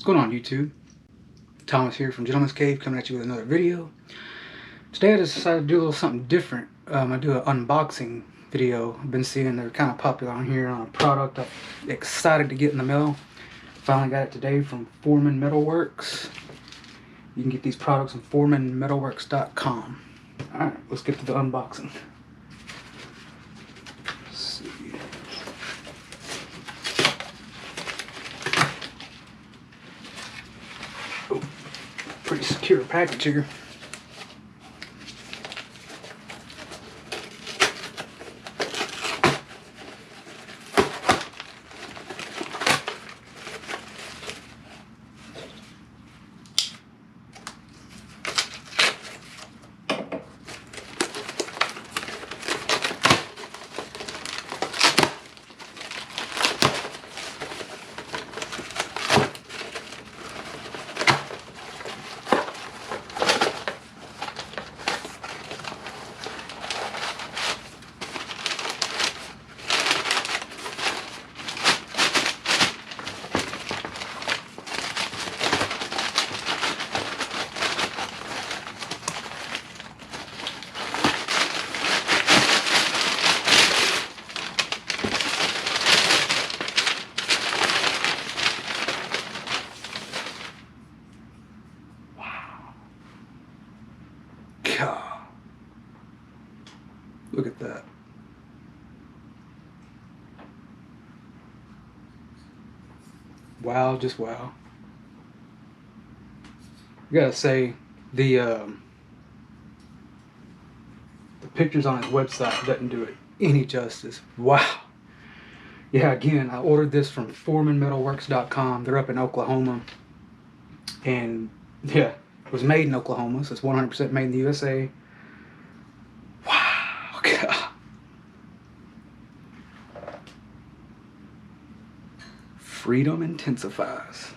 What's going on, YouTube? Thomas here from Gentleman's Cave, coming at you with another video. Today I just decided to do a little something different. I do an unboxing video. I've been seeing they're kind of popular on here on a product I'm excited to get in the mail. Finally got it today from Foreman Metalworks. You can get these products on foremanmetalworks.com. Alright, let's get to the unboxing. Let's see. Oh, pretty secure package here. God. Look at that. Wow, just wow. I gotta say, the pictures on his website doesn't do it any justice. Wow. Yeah, again, I ordered this from foremanmetalworks.com. They're up in Oklahoma. And yeah, it was made in Oklahoma, so it's 100% made in the U.S.A. Wow, God. Freedom Intensifies.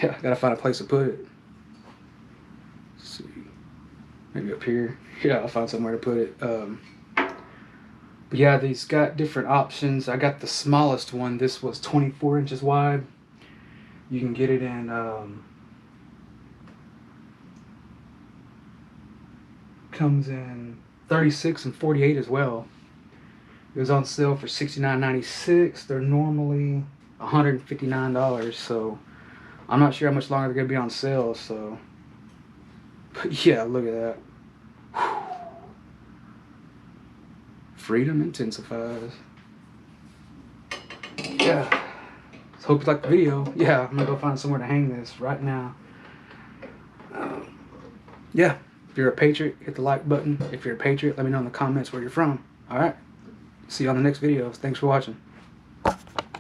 Yeah, I gotta find a place to put it. Let's see. Maybe up here. Yeah, I'll find somewhere to put it. But yeah, these got different options. I got the smallest one. This was 24 inches wide. You can get it in comes in 36 and 48 as well. It was on sale for $69.96. They're normally $159, so I'm not sure how much longer they're gonna be on sale. So, but yeah, look at that. Whew. Freedom Intensifies. Yeah. So hope you liked the video. Yeah, I'm gonna go find somewhere to hang this right now. Yeah. If you're a patriot, hit the like button. If you're a patriot, let me know in the comments where you're from. Alright. See you on the next video. Thanks for watching.